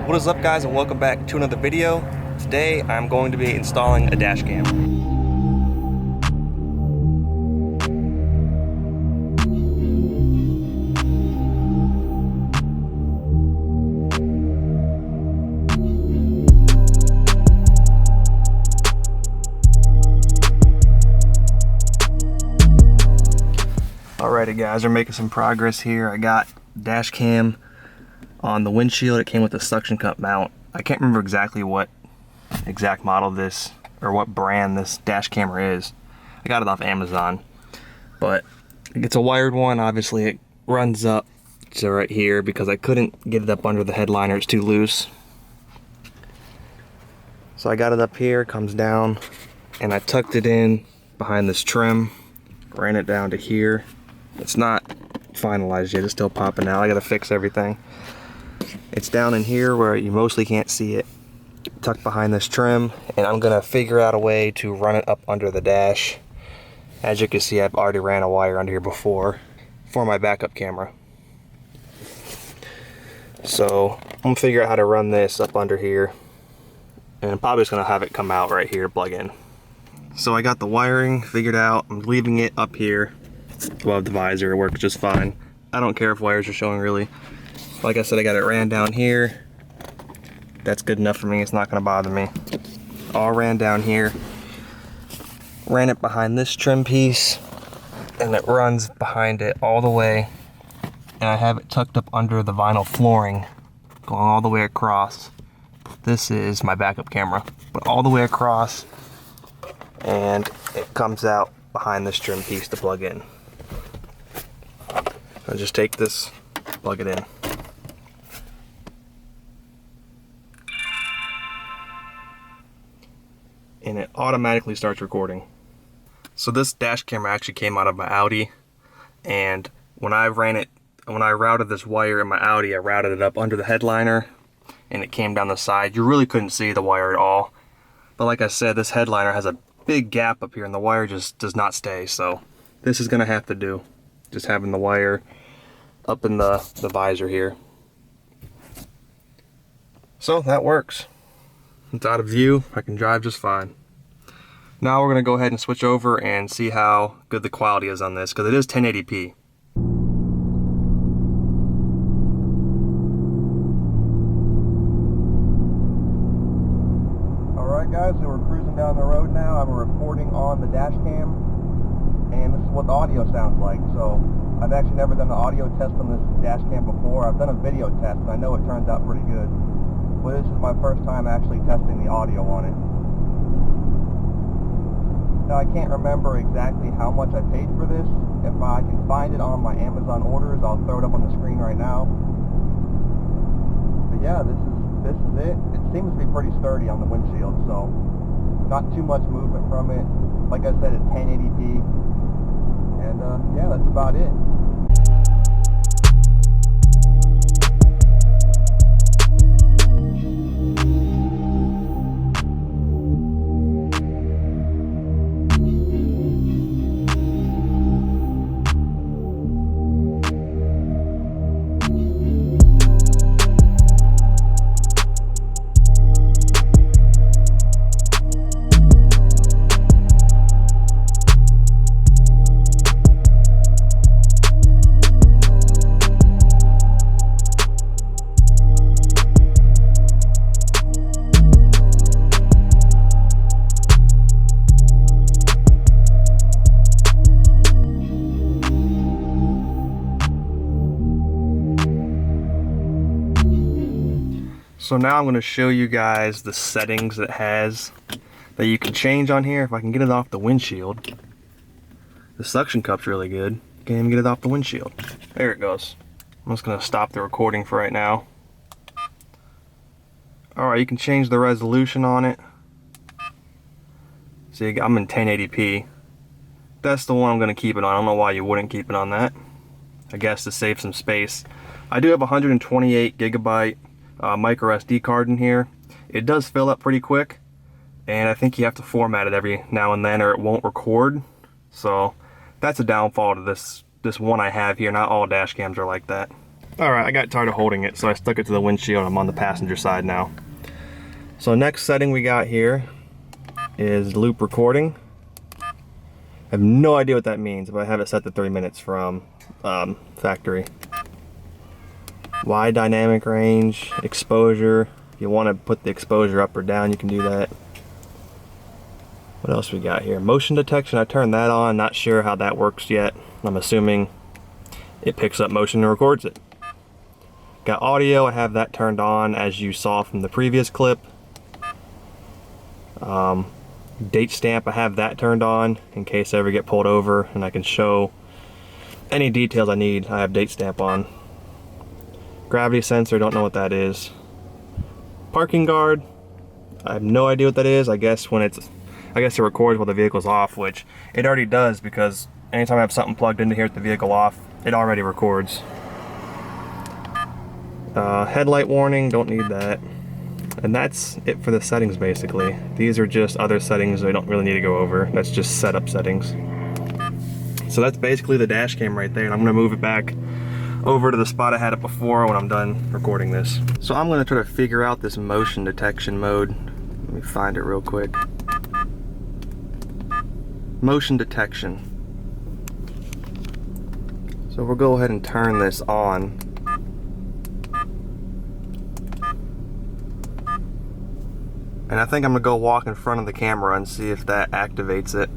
What is up, guys, and welcome back to another video. Today I'm going to be installing a dash cam. Alrighty guys, we're making some progress here. I got dash cam on the windshield. It came with a suction cup mount. I can't remember exactly what exact model this or what brand this dash camera is. I got it off Amazon, but it's a wired one. Obviously it runs up to right here because I couldn't get it up under the headliner. It's too loose. So I got it up here, it comes down, and I tucked it in behind this trim, ran it down to here. It's not finalized yet, it's still popping out. I gotta fix everything. It's down in here where you mostly can't see it, tucked behind this trim, and I'm gonna figure out a way to run it up under the dash. As you can see, I've already ran a wire under here before for my backup camera. So I'm gonna figure out how to run this up under here, and I'm probably just gonna have it come out right here to plug in. So I got the wiring figured out. I'm leaving it up here above the visor. It works just fine. I don't care if wires are showing, really. Like I said, I got it ran down here. That's good enough for me. It's not going to bother me. All ran down here. Ran it behind this trim piece, and it runs behind it all the way. And I have it tucked up under the vinyl flooring, going all the way across. This is my backup camera, but all the way across, and it comes out behind this trim piece to plug in. I'll just take this, plug it in. And it automatically starts recording. So this dash camera actually came out of my Audi, and when I routed this wire in my Audi, I routed it up under the headliner, and it came down the side. You really couldn't see the wire at all. But like I said, this headliner has a big gap up here, and the wire just does not stay, so this is gonna have to do. Just having the wire up in the visor here. So that works. It's out of view. I can drive just fine. Now we're going to go ahead and switch over and see how good the quality is on this, because it is 1080p. Alright guys, so we're cruising down the road now. I'm recording on the dash cam, and this is what the audio sounds like. So I've actually never done an audio test on this dash cam before. I've done a video test, and I know it turns out pretty good. But this is my first time actually testing the audio on it. Now I can't remember exactly how much I paid for this. If I can find it on my Amazon orders, I'll throw it up on the screen right now. But yeah, this is it. It seems to be pretty sturdy on the windshield, so not too much movement from it. Like I said, it's 1080p. And yeah, that's about it. So now I'm going to show you guys the settings it has that you can change on here. If I can get it off the windshield. The suction cup's really good. Can't even get it off the windshield. There it goes. I'm just going to stop the recording for right now. Alright, you can change the resolution on it. See, I'm in 1080p. That's the one I'm going to keep it on. I don't know why you wouldn't keep it on that. I guess to save some space. I do have a 128 gigabyte micro SD card in here. It does fill up pretty quick, and I think you have to format it every now and then or it won't record. So that's a downfall to this one I have here. Not all dash cams are like that. Alright, I got tired of holding it, so I stuck it to the windshield. I'm on the passenger side now. So next setting we got here is loop recording. I have no idea what that means, but I have it set to 3 minutes from factory. Wide dynamic range, exposure. If you want to put the exposure up or down, you can do that. What else we got here? Motion detection, I turned that on. Not sure how that works yet. I'm assuming it picks up motion and records it. Got audio, I have that turned on as you saw from the previous clip. Date stamp, I have that turned on in case I ever get pulled over and I can show any details I need. I have date stamp on. Gravity sensor, don't know what that is. Parking guard, I have no idea what that is. I guess it records while the vehicle's off, which it already does because anytime I have something plugged into here with the vehicle off, it already records. Headlight warning, don't need that. And that's it for the settings basically. These are just other settings I don't really need to go over. That's just setup settings. So that's basically the dash cam right there, and I'm gonna move it back over to the spot I had it before when I'm done recording this. So I'm gonna try to figure out this motion detection mode. Let me find it real quick. Motion detection. So we'll go ahead and turn this on. And I think I'm gonna go walk in front of the camera and see if that activates it.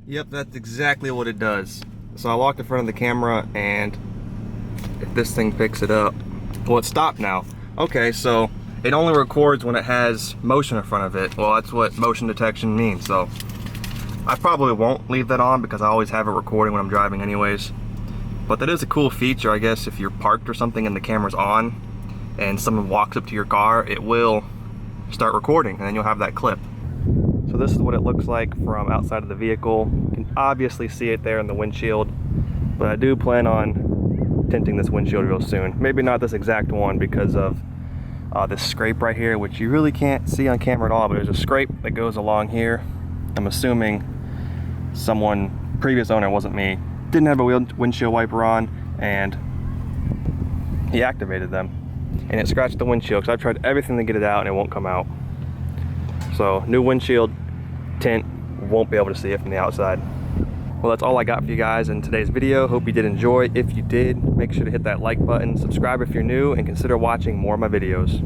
Yep, that's exactly what it does. So I walked in front of the camera, and if this thing picks it up, well, it stopped now. Okay, so it only records when it has motion in front of it. Well, that's what motion detection means. So I probably won't leave that on because I always have it recording when I'm driving anyways. But that is a cool feature, I guess. If you're parked or something and the camera's on and someone walks up to your car, it will start recording and then you'll have that clip. So this is what it looks like from outside of the vehicle. You can obviously see it there in the windshield, but I do plan on tinting this windshield real soon. Maybe not this exact one because of this scrape right here, which you really can't see on camera at all, but there's a scrape that goes along here. I'm assuming someone, previous owner, wasn't me, didn't have a windshield wiper on, and he activated them. And it scratched the windshield, because I've tried everything to get it out and it won't come out. So new windshield tint, won't be able to see it from the outside. Well, that's all I got for you guys in today's video. Hope you did enjoy. If you did, make sure to hit that like button, subscribe if you're new, and consider watching more of my videos.